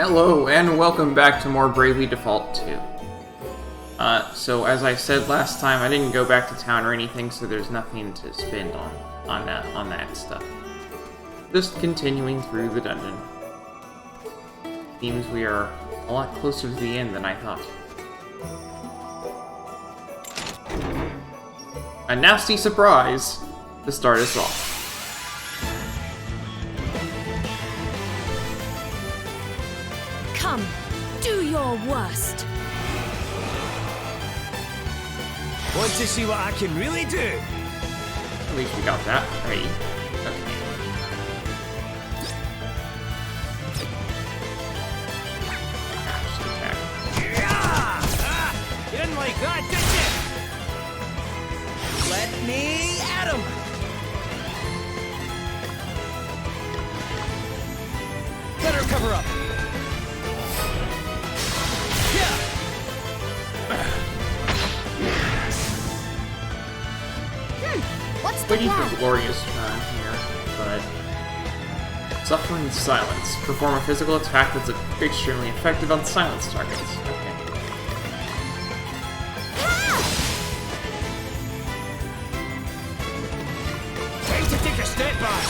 Hello, and welcome back to more Bravely Default 2. So as I said last time, I didn't go back to town or anything, so there's nothing to spend on that stuff. Just continuing through the dungeon. Seems we are a lot closer to the end than I thought. A nasty surprise to start us off. Come, do your worst. Want to see what I can really do? At least we got that right. Okay. Dash attack. You didn't like that, did you? Let me at him! Better cover up. What's the Waiting plan? for Gloria's turn here, but... Suffering Silence. Perform a physical attack that's extremely effective on silence targets. Okay. Time to take a step back.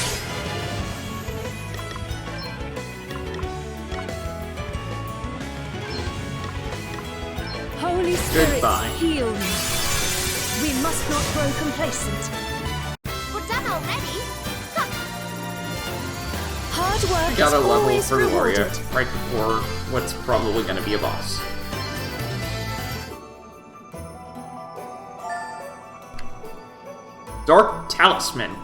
Holy Spirit, Goodbye. heal me. We must not grow complacent. We're done already? Hard work We got is a level always for Gloria rewarded. right before what's probably going to be a boss. Dark Talisman.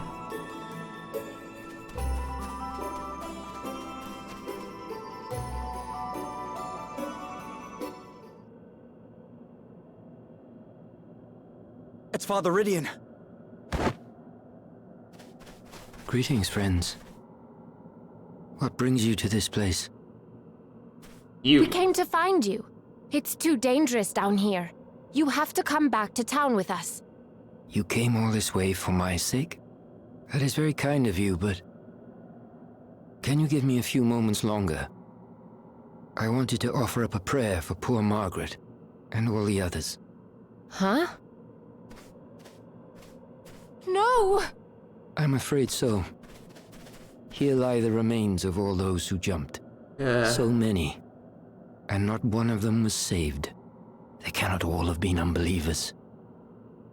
It's Father Rydian. Greetings, friends. What brings you to this place? You. We came to find you. It's too dangerous down here. You have to come back to town with us. You came all this way for my sake? That is very kind of you, but... Can you give me a few moments longer? I wanted to offer up a prayer for poor Margaret, and all the others. Huh? No! I'm afraid so. Here lie the remains of all those who jumped. So many. And not one of them was saved. They cannot all have been unbelievers.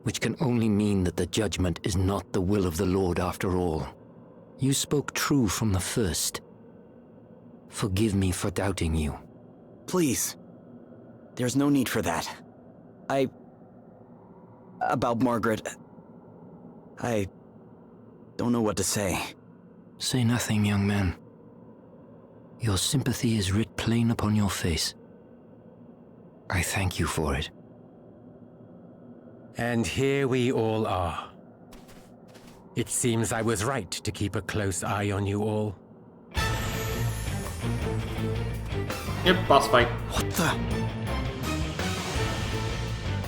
Which can only mean that the judgment is not the will of the Lord after all. You spoke true from the first. Forgive me for doubting you. Please. There's no need for that. About Margaret... I don't know what to say. Say nothing, young man. Your sympathy is writ plain upon your face. I thank you for it. And here we all are. It seems I was right to keep a close eye on you all. Yep, boss fight. What the...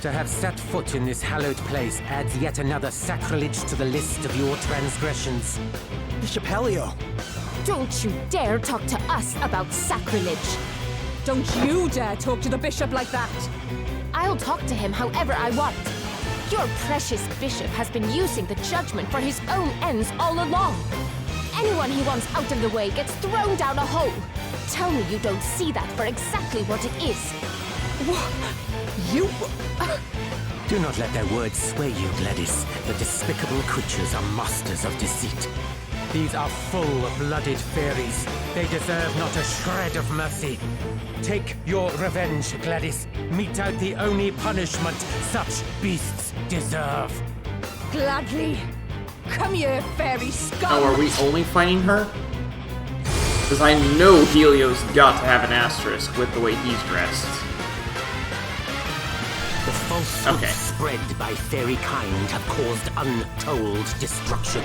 To have set foot in this hallowed place adds yet another sacrilege to the list of your transgressions. Bishop Helio! Don't you dare talk to us about sacrilege. Don't you dare talk to the bishop like that! I'll talk to him however I want. Your precious bishop has been using the judgment for his own ends all along. Anyone he wants out of the way gets thrown down a hole. Tell me you don't see that for exactly what it is. You... Do not let their words sway you, Gladys. The despicable creatures are masters of deceit. These are full-blooded fairies. They deserve not a shred of mercy. Take your revenge, Gladys. Mete out the only punishment such beasts deserve. Gladly. Come here, fairy scum! Oh, are we only fighting her? Because I know Helio's got to have an asterisk with the way he's dressed. The falsehoods spread by fairy kind have caused untold destruction.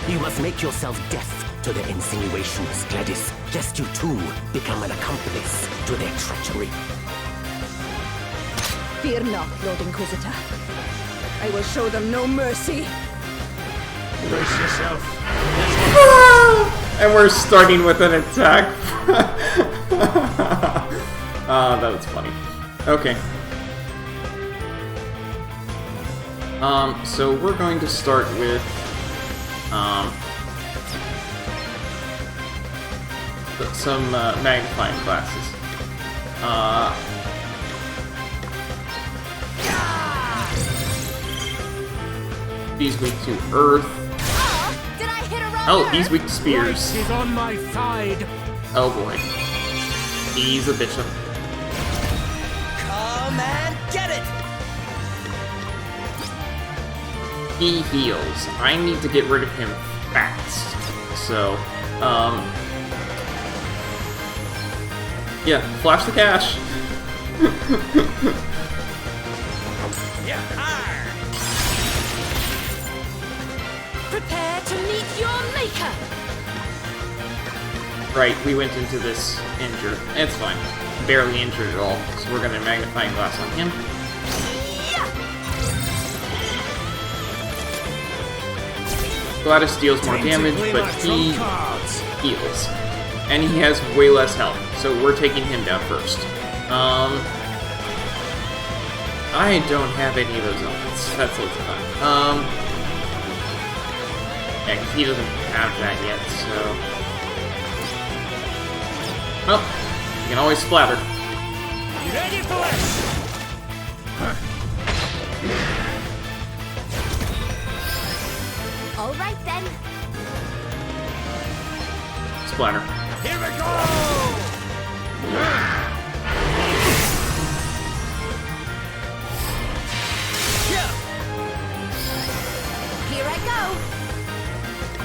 You must make yourself deaf to their insinuations, Gladys, lest you too become an accomplice to their treachery. Fear not, Lord Inquisitor. I will show them no mercy. Brace yourself. And we're starting with an attack That was funny. Okay. So we're going to start with, some, magnifying classes. He's weak to earth. Did I hit a wrong Oh, nerve? he's weak to spears. He's on my side. Oh boy. He's a bishop. Come and get it! He heals. I need to get rid of him fast. So, yeah, flash the cash. Prepare to meet your maker. Right, we went into this injured. It's fine. Barely injured at all. So we're gonna magnifying glass on him. Gladys deals more damage, but he heals. And he has way less health, so we're taking him down first. I don't have any of those elements. That's what's fun. Yeah, 'cause he doesn't have that yet, so... Well, you can always splatter. Ready for this? All right then. Splatter. Here we go! Here I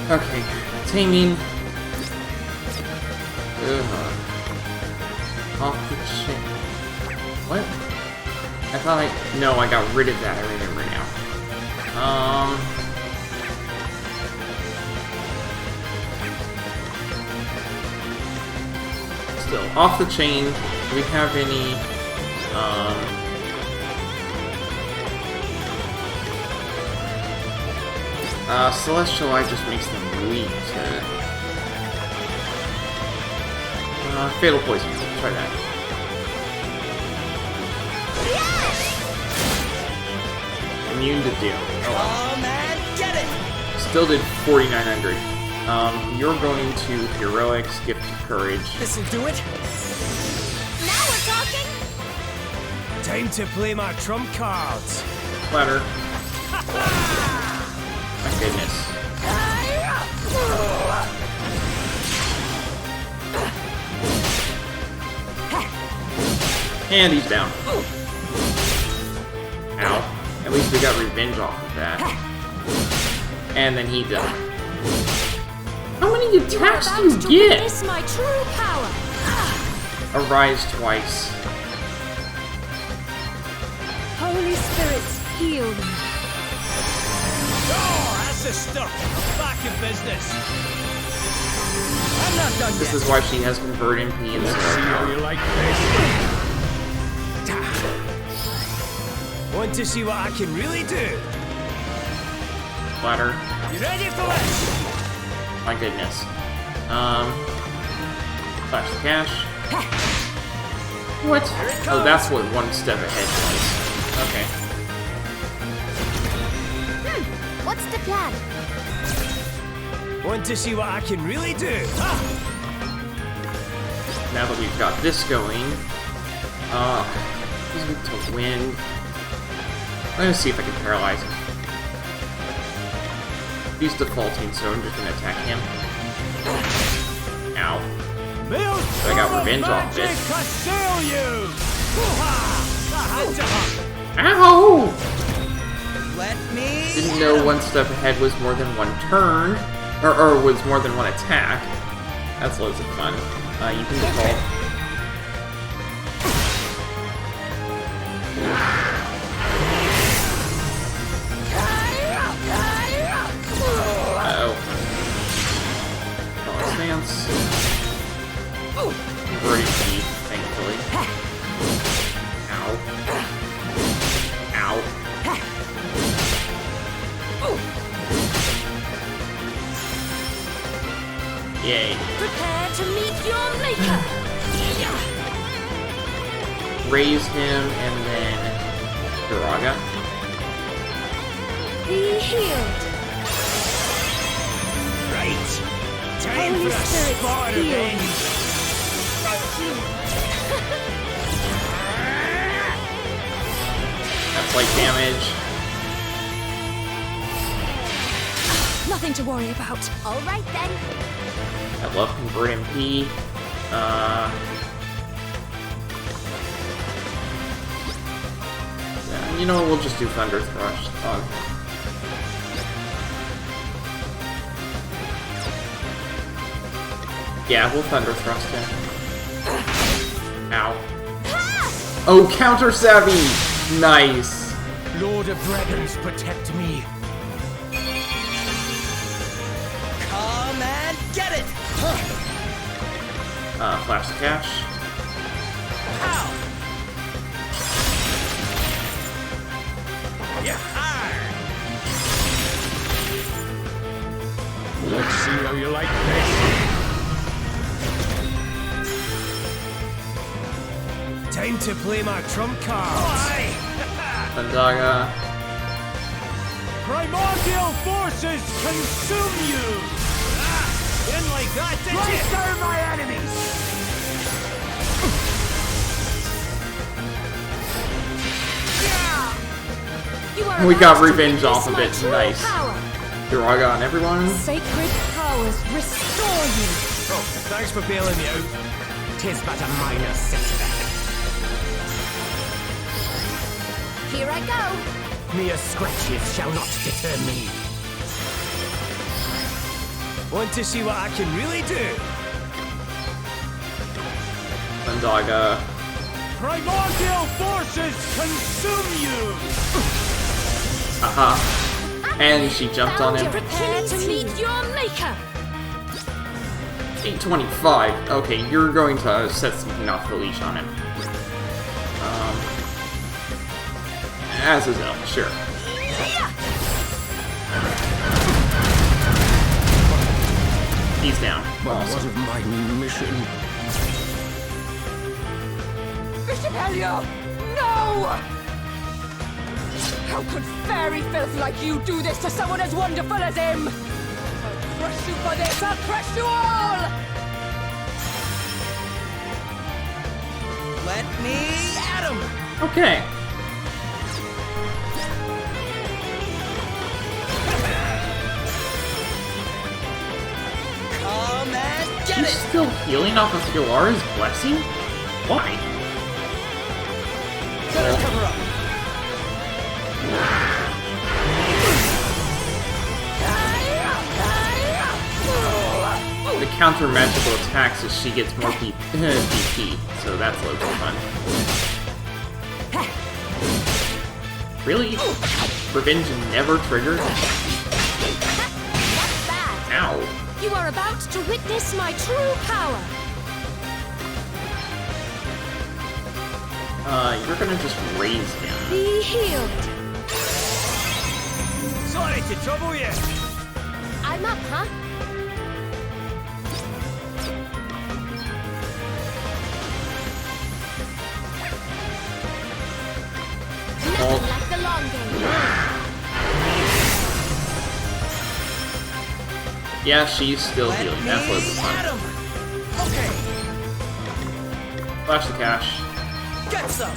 go. Okay, taming. Off the chain. What? I thought no, I got rid of that. I remember now. Still, off the chain. Do we have any, Celestial Eye just makes them weak to... Fatal Poison. Try that. Immune to Doom. Oh, Come and get it! still did 4,900. You're going to Heroics, Gift of Courage. This'll do it. Now we're talking. Time to play my trump cards. Splatter. My goodness. And he's down. Ow. At least we got revenge off of that. And then he died. How many attacks do you get? Witness my true power. Arise twice. Holy spirits, heal me. Oh, that's the stuff. I'm back in business. I'm not done This yet. is why she has Convert MP and See how you like this? Want to see what I can really do? Splatter. You ready for this? My goodness. Flash the cash. What? Oh, that's what one step ahead was. Okay. What's the plan? Want to see what I can really do? Ha! Now that we've got this going, he's weak to wind. Let me see if I can paralyze him. He's defaulting, so I'm just gonna attack him. Ow. I got revenge off it. Ow! Let me. Didn't know one step ahead was more than one turn, or was more than one attack. That's loads of fun. You can default. Uh-oh. Follow stance. Converting key, thankfully. Ow. Ow. Yay. Prepare to meet your maker. raise him, and then Duraga. Be healed. Right. Time Holy for a Spirit, spot of heal. revenge. Thank you. That's like damage. Nothing to worry about. All right then. I love Convert MP. Yeah, you know what, we'll just do Thunder Thrust on him. Yeah, we'll Thunder Thrust him. Ow. Oh, Counter Savvy! Nice! Lord of Dragons, protect me. Come and get it! Flash the Cash. Ow! Yeah! Let's see how you like this. Time to play my trump cards. Thundaga. Primordial forces consume you! Ah! Didn't like that, did you? Down my enemies! You are We about got to revenge witness off of my it. true Nice. power. Duraga on everyone. Sacred powers restore you. Oh, thanks for bailing me out. Tis but a minor setback. Here I go. Mere scratches shall not deter me. Want to see what I can really do? Thundaga. Primordial forces consume you! Aha. And she jumped on him. Prepare to meet your maker. 825. Okay, you're going to set something off the leash on him. Azazel, sure. He's down. What of my mission? Bishop Helio, no! How could fairy filth like you do this to someone as wonderful as him? I'll crush you for this, I'll crush you all! Let me at him! Okay. Come and get She's it! still healing off of Filara's blessing? Why? Better cover up! The counter magical attacks as she gets more DP, so that's loads of fun. Really? Revenge never triggered? What's that? Ow. You are about to witness my true power. You're gonna just raise him. Be healed. Sorry to trouble you. I'm up, huh? Nothing like the long game. Yeah, she's still healing. That's loads of fun. Okay, Flash the cash. get some!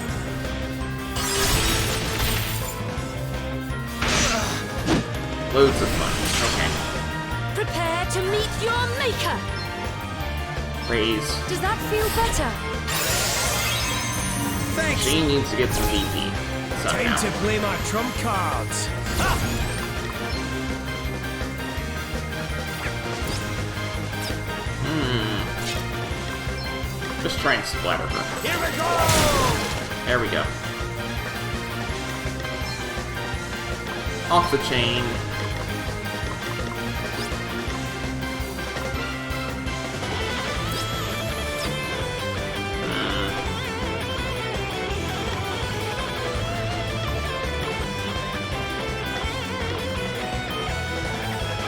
Loads of fun. Okay. Prepare to meet your maker. Raise. Does that feel better? Thanks! She needs to get some DP. Time to Somehow. play my trump cards. Ha! Just try and splatter her. Here we go! There we go. Off the chain.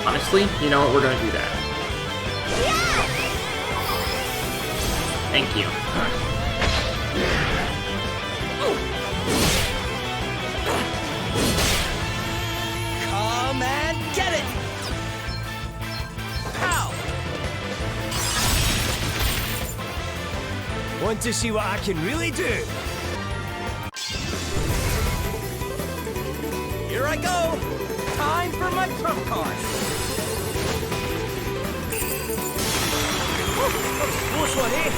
Honestly, you know what? We're gonna do that. Thank you. Want to see what I can really do? Here I go! Time for my trump card! Oh, that was a close one, eh?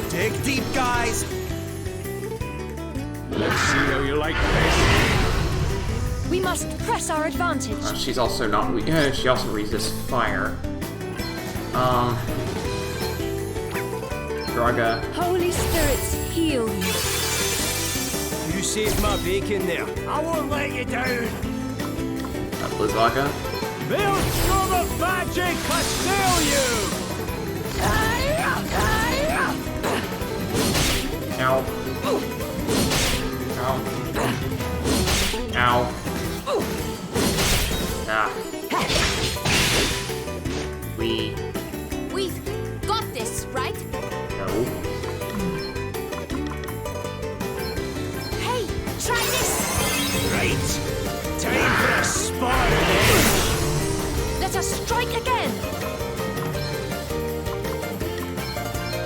Dig deep, guys! Let's see how you like this. We must press our advantage. She's also not weak. She also resists fire. Draga. Holy spirits, heal you. You saved my bacon there. I won't let you down! Blizzaga. Maelstrom of magic, assail you! Ow. Ow. Ow. Ah. We've got this, right? No. Hey, try this! Right. Time for a spar then! Let us strike again.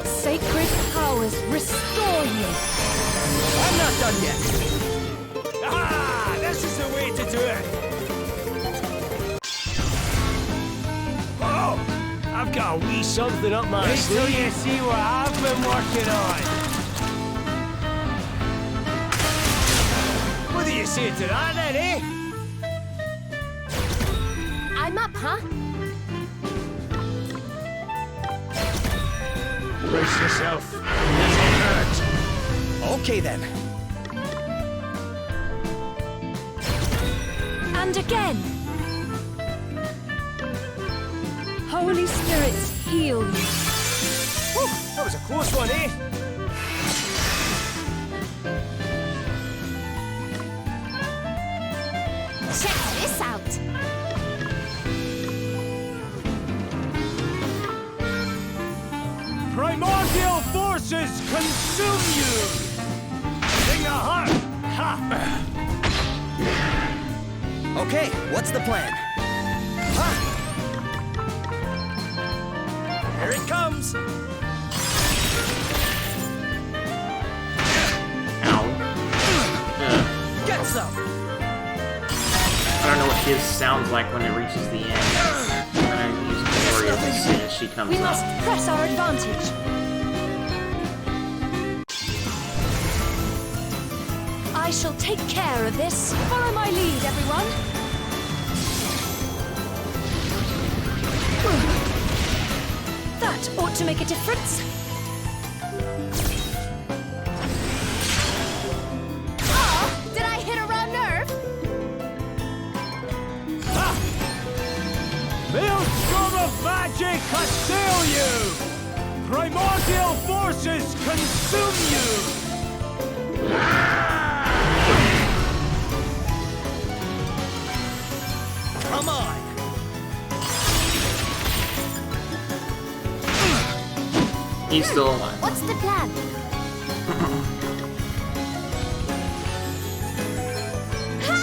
Sacred powers restore you. I'm not done yet! Ah, this is the way to do it! Oh! I've got a wee something up my sleeve. Wait till you see what I've been working on! What do you say to that then, eh? I'm up, huh? Brace yourself. This'll hurt. Okay then. And again. Holy spirits, heal you. Whew, that was a close one, eh? Check this out! Primordial forces consume you! Sing the heart! Ha! Okay, what's the plan? Ha! Here it comes! Ow. Get some! I don't know what his sounds like when it reaches the end. I'm gonna use Gloria as soon as she comes We up. must press our advantage. I shall take care of this. Follow my lead, everyone. That ought to make a difference. Oh, did I hit a raw nerve? Ha! Maelstrom of magic assail you! Primordial forces consume you! Come on! He's still alive. What's the plan? Ha!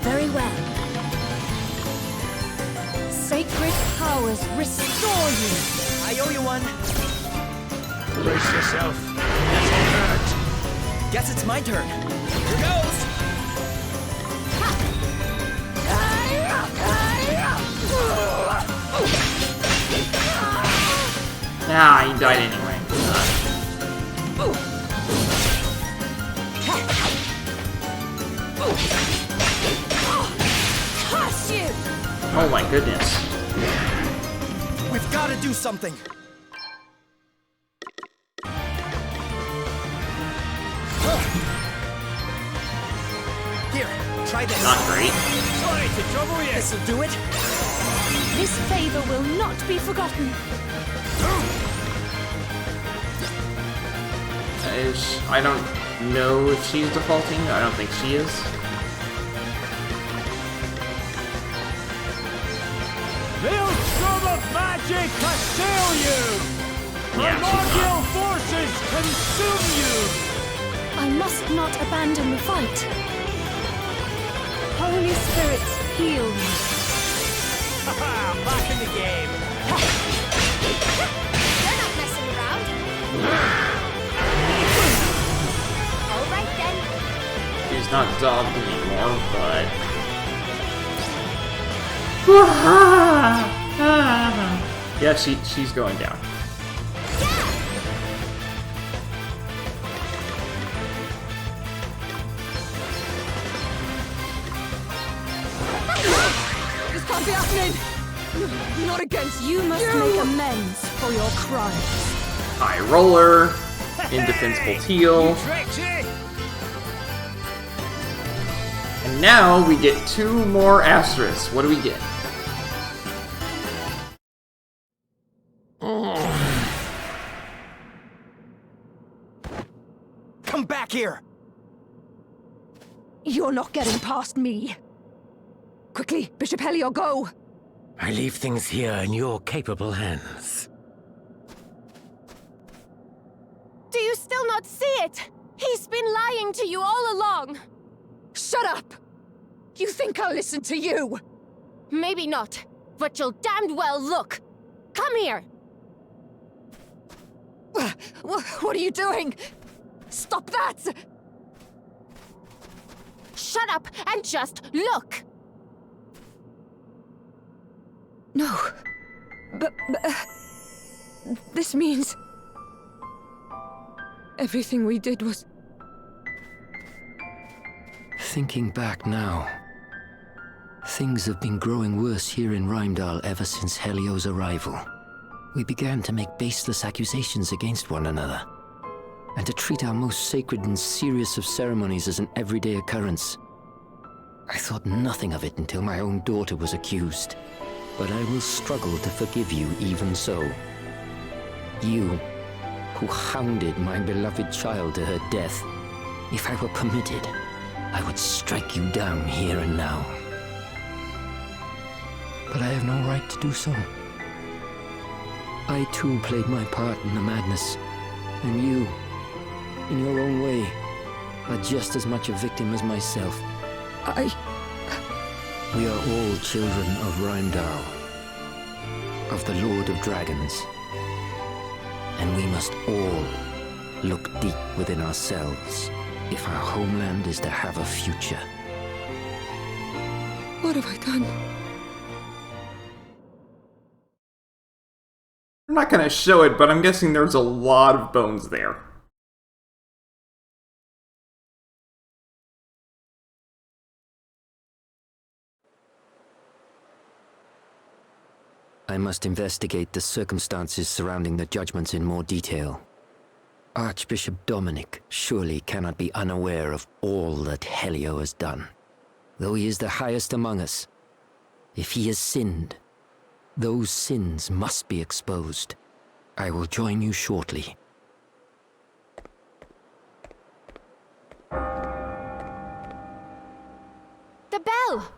Very well. Sacred powers restore you. I owe you one. Brace yourself. This'll hurt. Guess it's my turn. Here goes! Ah, he died anyway. Curse you! Oh my goodness. We've got to do something. Here, try this. Not great. Sorry to trouble you. This'll do it. This favor will not be forgotten. I don't know if she's defaulting. I don't think she is. Maelstrom of magic assail you! Yeah, Primordial forces consume you! I must not abandon the fight. Holy spirits, heal me. Back in the game. You're not messing around. All right then. She's not dogged anymore, but... yeah, she's going down. This can't be happening! Not against you! Must make amends for your crimes. High roller, indefensible teal. And now we get 2 more asterisks. What do we get? Come back here! You're not getting past me. Quickly, Bishop Helio, go! I leave things here in your capable hands. Do you still not see it? He's been lying to you all along. Shut up! You think I'll listen to you? Maybe not, but you'll damned well look. Come here. What are you doing? Stop that! Shut up and just look. No. But this means... everything we did was... Thinking back now, things have been growing worse here in Rymdal ever since Helio's arrival. We began to make baseless accusations against one another, and to treat our most sacred and serious of ceremonies as an everyday occurrence. I thought nothing of it until my own daughter was accused, but I will struggle to forgive you even so. You, who hounded my beloved child to her death. If I were permitted, I would strike you down here and now. But I have no right to do so. I too played my part in the madness, and you, in your own way, are just as much a victim as myself. We are all children of Rymdal, of the Lord of Dragons, and we must all look deep within ourselves if our homeland is to have a future. What have I done? I'm not gonna show it, but I'm guessing there's a lot of bones there. I must investigate the circumstances surrounding the judgments in more detail. Archbishop Dominic surely cannot be unaware of all that Helio has done. Though he is the highest among us, if he has sinned, those sins must be exposed. I will join you shortly. The bell!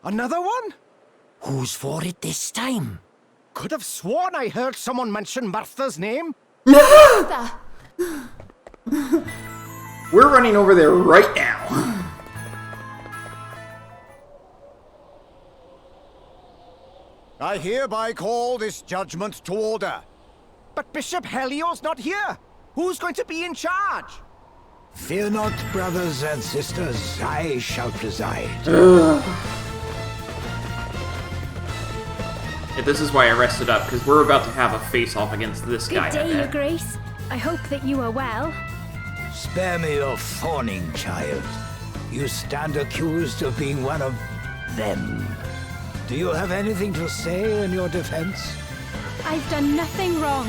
Another one? Who's for it this time? Could have sworn I heard someone mention Martha's name. Martha! We're running over there right now. I hereby call this judgment to order. But Bishop Helio's not here. Who's going to be in charge? Fear not, brothers and sisters. I shall preside. Yeah, this is why I rested up, because we're about to have a face-off against this guy. Good day, Your Grace. I hope that you are well. Spare me your fawning, child. You stand accused of being one of them. Do you have anything to say in your defense? I've done nothing wrong.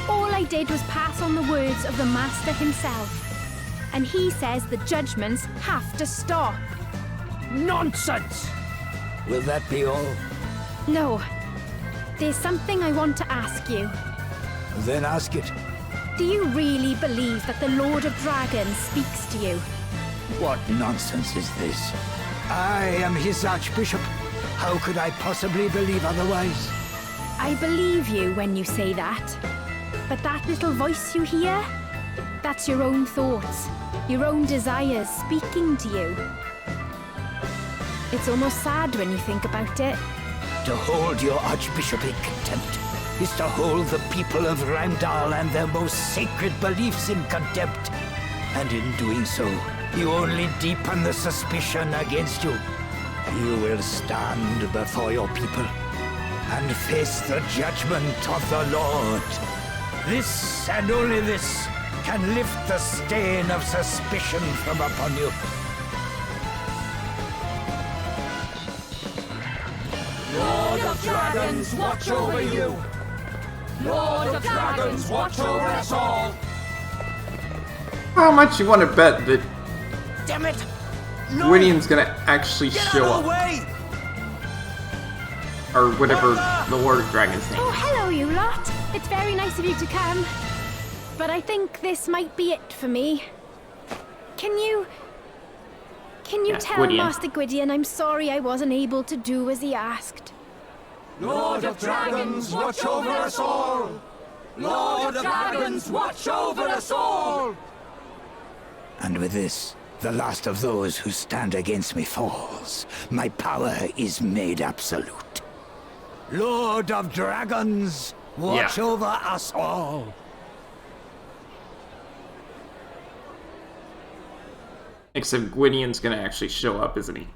All I did was pass on the words of the Master himself. And he says the judgments have to stop. Nonsense! Will that be all? No. There's something I want to ask you. Then ask it. Do you really believe that the Lord of Dragons speaks to you? What nonsense is this? I am his Archbishop. How could I possibly believe otherwise? I believe you when you say that. But that little voice you hear? That's your own thoughts, your own desires speaking to you. It's almost sad when you think about it. To hold your Archbishop in contempt is to hold the people of Rheimdall and their most sacred beliefs in contempt. And in doing so, you only deepen the suspicion against you. You will stand before your people and face the judgment of the Lord. This and only this can lift the stain of suspicion from upon you. Lord of Dragons, watch over you! Lord of Dragons, watch over us all! How much you want to bet that Damn it! Rydian's gonna actually Get show out of up? the way! Or whatever the Lord of Dragon's name. Oh, hello, you lot. It's very nice of you to come. But I think this might be it for me. Can you tell Gwydion. Master Gwydion I'm sorry I wasn't able to do as he asked? Lord of Dragons, watch over us all! Lord of Dragons, watch over us all! And with this, the last of those who stand against me falls. My power is made absolute. Lord of Dragons, watch over us all. Except Gwydion's gonna actually show up, isn't he?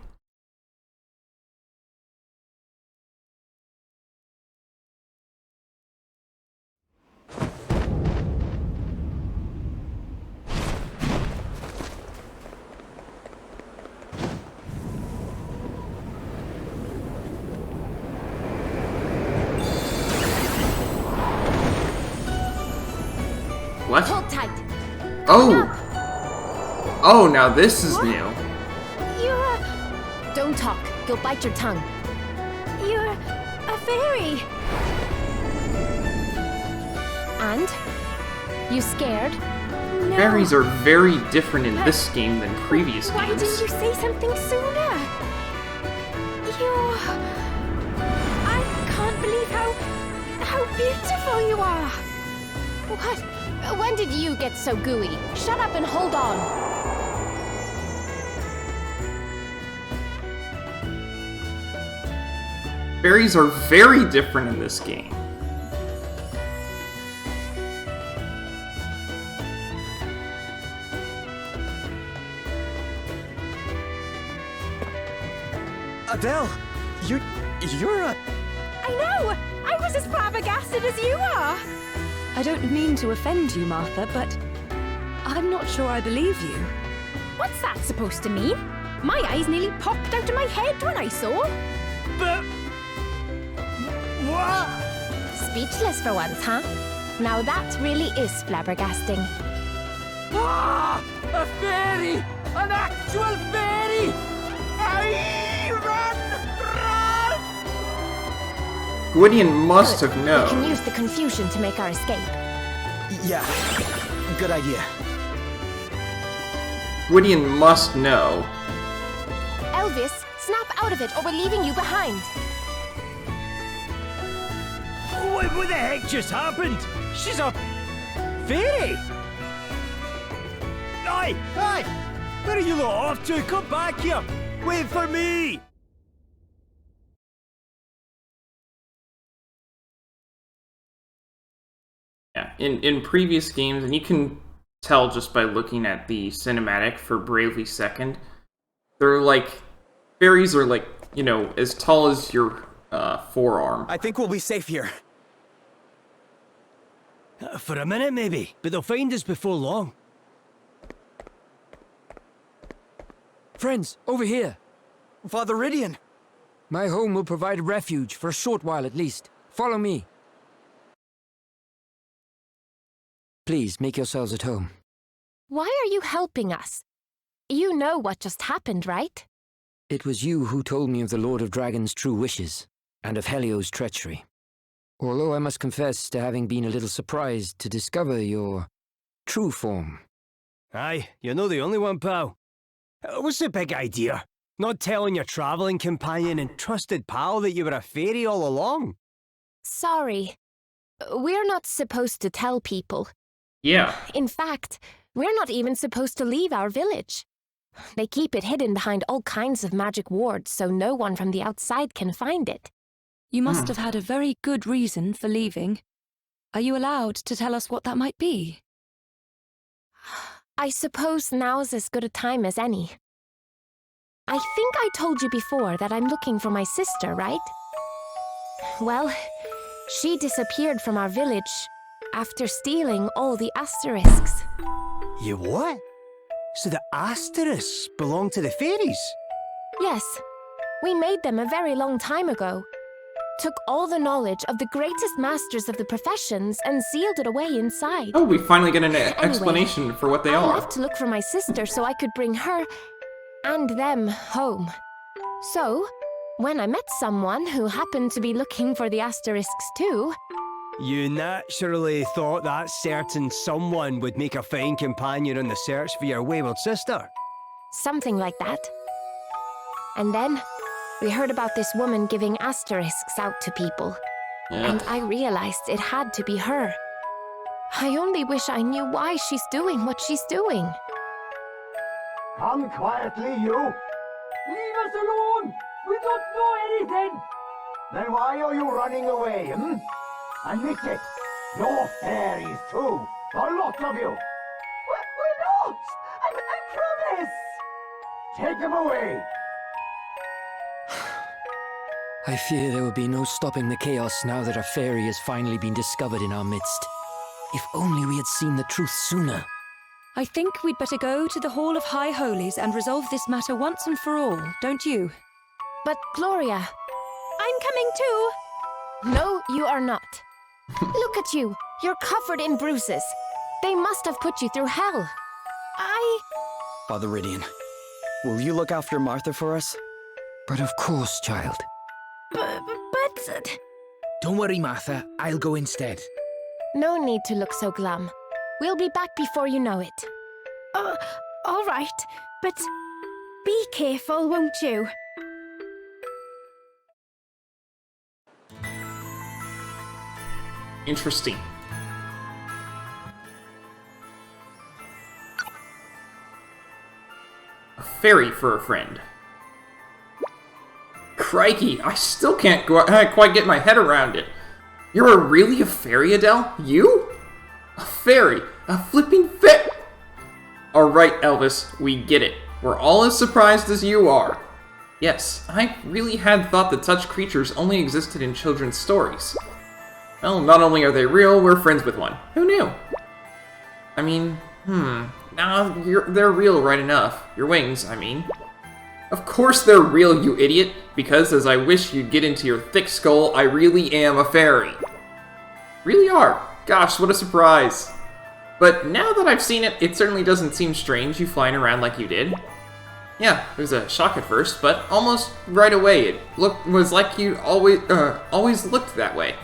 What? Hold tight. Oh! Oh, now this is new. You're... Don't talk. You'll bite your tongue. you're a fairy. And? You scared? No. Fairies are very different in this game than previous Why games. didn't you say something sooner? You're... I can't believe how beautiful you are. What? When did you get so gooey? Shut up and hold on. Fairies are very different in this game. Adele, you're a... I know! I was as flabbergasted as you are! I don't mean to offend you, Martha, but I'm not sure I believe you. What's that supposed to mean? My eyes nearly popped out of my head when I saw. But... What? Speechless for once, huh? Now that really is flabbergasting. Ah! A fairy! An actual fairy! Run! Gwydion must Good. have We known. can use the confusion to make our escape. Yeah, good idea. Gwydion must know. Elvis, snap out of it or we're leaving you behind. What the heck just happened? She's a... fairy! Aye! Aye! Where are you lot off to? Come back here! Wait for me! Yeah, in previous games, and you can tell just by looking at the cinematic for Bravely Second, they're like... Fairies are like, you know, as tall as your forearm. I think we'll be safe here. For a minute, maybe, but they'll find us before long. Friends, over here. Father Rydian. My home will provide refuge for a short while at least. Follow me. Please, make yourselves at home. Why are you helping us? You know what just happened, right? It was you who told me of the Lord of Dragon's true wishes, and of Helio's treachery. Although I must confess to having been a little surprised to discover your true form. Aye, you're not the only one, pal. What's the big idea? Not telling your travelling companion and trusted pal that you were a fairy all along? Sorry. We're not supposed to tell people. Yeah. In fact, we're not even supposed to leave our village. They keep it hidden behind all kinds of magic wards so no one from the outside can find it. You must have had a very good reason for leaving. Are you allowed to tell us what that might be? I suppose now's as good a time as any. I think I told you before that I'm looking for my sister, right? Well, she disappeared from our village after stealing all the asterisks. You what? So the asterisks belong to the fairies? Yes, we made them a very long time ago. Took all the knowledge of the greatest masters of the professions and sealed it away inside. Oh, we finally get an explanation for what they I are. left to look for my sister so I could bring her and them home. So, when I met someone who happened to be looking for the asterisks too... You naturally thought that certain someone would make a fine companion in the search for your wayward sister. Something like that. And then, we heard about this woman giving asterisks out to people. Yeah. And I realized it had to be her. I only wish I knew why she's doing what she's doing. Come quietly, you. Leave us alone! We don't know anything! Then why are you running away, hmm? Admit it. You're fairies too. A lot of you. We're not! I promise! Take them away. I fear there will be no stopping the chaos now that a fairy has finally been discovered in our midst. If only we had seen the truth sooner. I think we'd better go to the Hall of High Holies and resolve this matter once and for all, don't you? But Gloria... I'm coming too! No, you are not. Look at you. You're covered in bruises. They must have put you through hell. Father Rydian, will you look after Martha for us? But of course, child. But... Don't worry, Martha. I'll go instead. No need to look so glum. We'll be back before you know it. All right. But be careful, won't you? Interesting. A fairy for a friend. Crikey, I still can't quite get my head around it. You're really a fairy, Adele? You? A fairy? A flipping fairy? Alright, Elvis, we get it. We're all as surprised as you are. Yes, I really had thought that such creatures only existed in children's stories. Well, not only are they real, we're friends with one. Who knew? I mean, nah, they're real right enough. Your wings, I mean. Of course they're real, you idiot, because as I wish you'd get into your thick skull, I really am a fairy. Really are. Gosh, what a surprise. But now that I've seen it, it certainly doesn't seem strange you flying around like you did. Yeah, it was a shock at first, but almost right away it was like you always looked that way.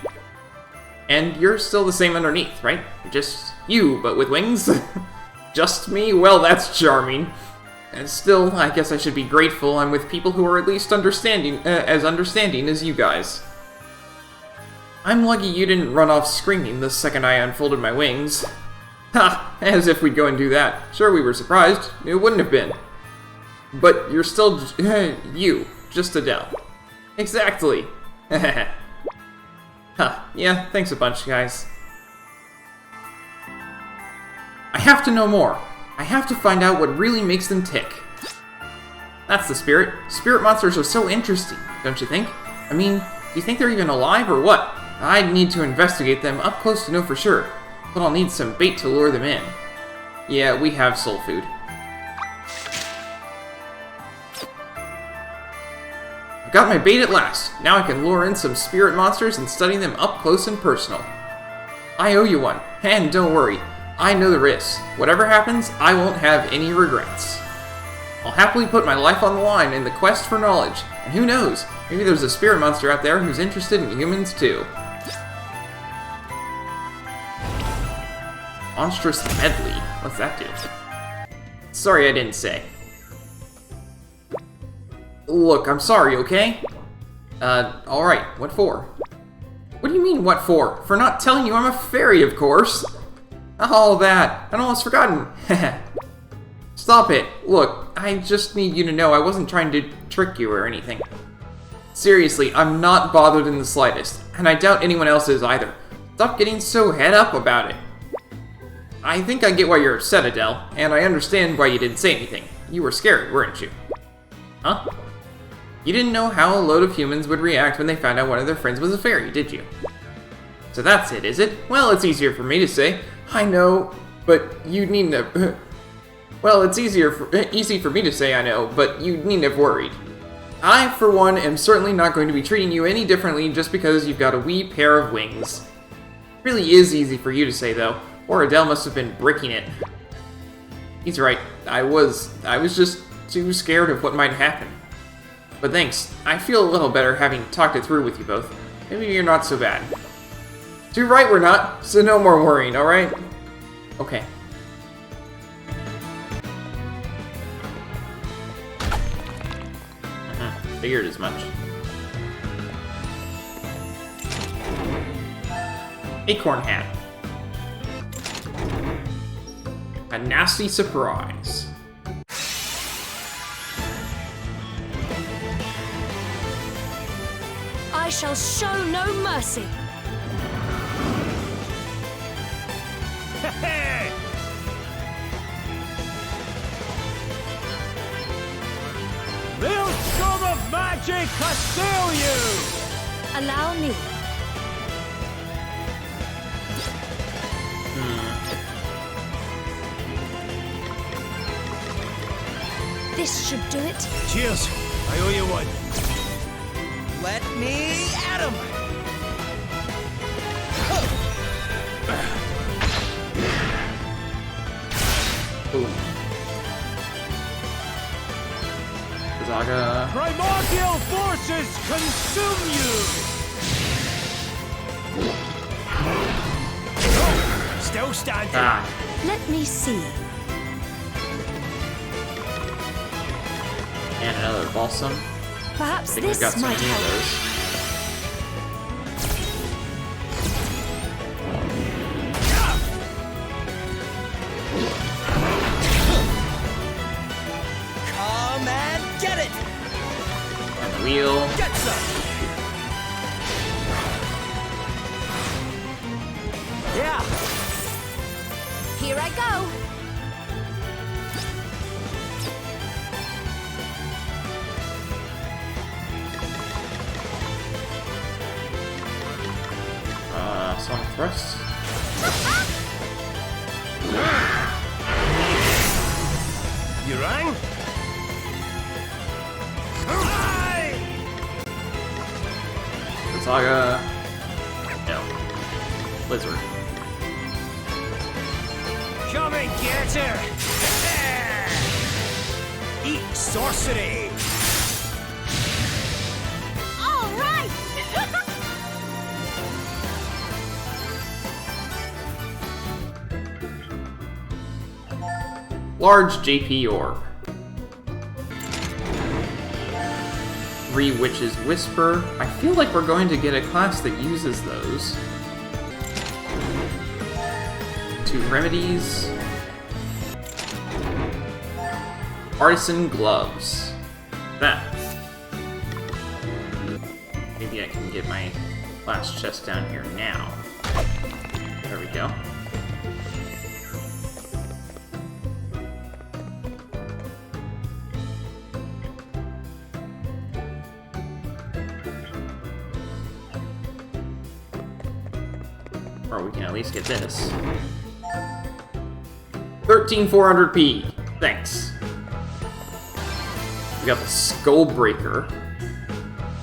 And you're still the same underneath, right? Just you, but with wings? Just me? Well, that's charming. And still, I guess I should be grateful I'm with people who are at least understanding as you guys. I'm lucky you didn't run off screaming the second I unfolded my wings. Ha! As if we'd go and do that. Sure, we were surprised. It wouldn't have been. But you're still you, just Adele. Exactly. Huh, yeah, thanks a bunch, guys. I have to know more. I have to find out what really makes them tick. That's the spirit. Spirit monsters are so interesting, don't you think? I mean, do you think they're even alive or what? I'd need to investigate them up close to know for sure, but I'll need some bait to lure them in. Yeah, we have soul food. I got my bait at last. Now I can lure in some spirit monsters and study them up close and personal. I owe you one, and don't worry, I know the risks. Whatever happens, I won't have any regrets. I'll happily put my life on the line in the quest for knowledge, and who knows, maybe there's a spirit monster out there who's interested in humans too. Monstrous medley? What's that do? Sorry I didn't say. Look, I'm sorry, okay? Alright, what for? What do you mean, what for? For not telling you I'm a fairy, of course! All that! I'd almost forgotten! Stop it. Look, I just need you to know I wasn't trying to trick you or anything. Seriously, I'm not bothered in the slightest, and I doubt anyone else is either. Stop getting so head up about it. I think I get why you're upset, Adele, and I understand why you didn't say anything. You were scared, weren't you? Huh? You didn't know how a load of humans would react when they found out one of their friends was a fairy, did you? So that's it, is it? Well, it's easier for me to say. I know, but you needn't have... Well, it's easy for me to say, I know, but you needn't have worried. I, for one, am certainly not going to be treating you any differently just because you've got a wee pair of wings. It really is easy for you to say, though, or Adele must have been bricking it. He's right, I was just too scared of what might happen. But thanks, I feel a little better having talked it through with you both. Maybe you're not so bad. Too right we're not, so no more worrying, alright? Okay. Figured as much. Acorn Hat. A nasty surprise. I shall show no mercy. Maelstrom of magic assail you! Allow me. This should do it. Cheers. I owe you one. Let me at him! Zaga. Primordial forces consume you! Still standing. Let me see. And another balsam. Perhaps I think we've got this so might many of help. those. Come and get it! And the wheel. Get some! Yeah! Here I go. Sonic Thrust. You rang? Saga. No. Blizzard. Come and get her! Eat sorcery! All right! Large JP Orb. 3 Witches Whisper. I feel like we're going to get a class that uses those. 2 Remedies. Artisan Gloves. That. Maybe I can get my last chest down here now. There we go. Or we can at least get this. 13400p. Thanks. We got the Skull Breaker.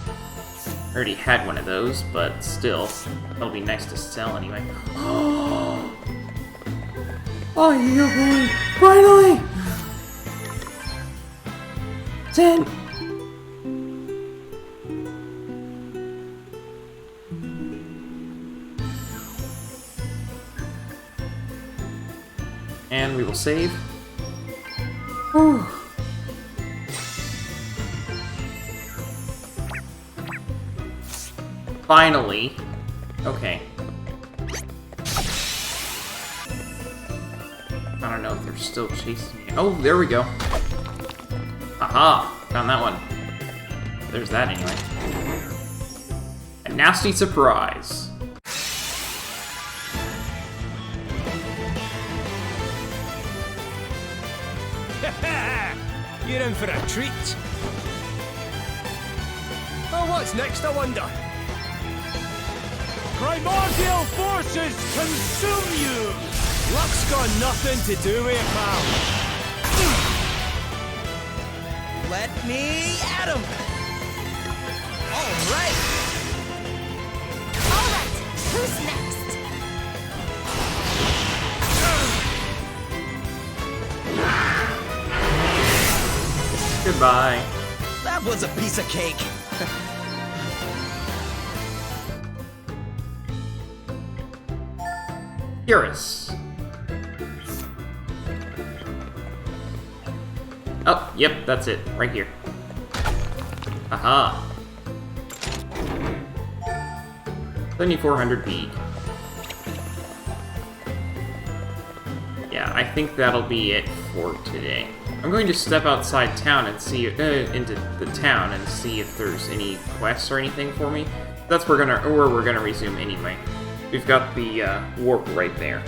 I already had one of those, but still, that'll be nice to sell anyway. Oh, yeah, boy! Finally! 10! And we will save. Whew. Finally. Okay. I don't don't know if they're still chasing me. Oh, there we go. Aha! Found that one. There's that anyway. A nasty surprise. You're in for a treat. Oh, what's next, I wonder? Primordial forces consume you! Luck's got nothing to do with it, pal. Let me at him! Alright! Alright, who's next? Goodbye. That was a piece of cake! Eurus. Oh, yep, that's it. Right here. Aha. 7400 bead. Yeah, I think that'll be it for today. I'm going to step outside town and see into the town and see if there's any quests or anything for me. That's where we're gonna resume anyway. We've got the warp right there.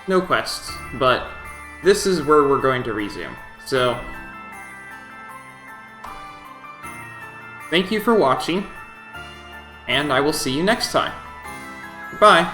No quests, but this is where we're going to resume. So, thank you for watching, and I will see you next time. Bye.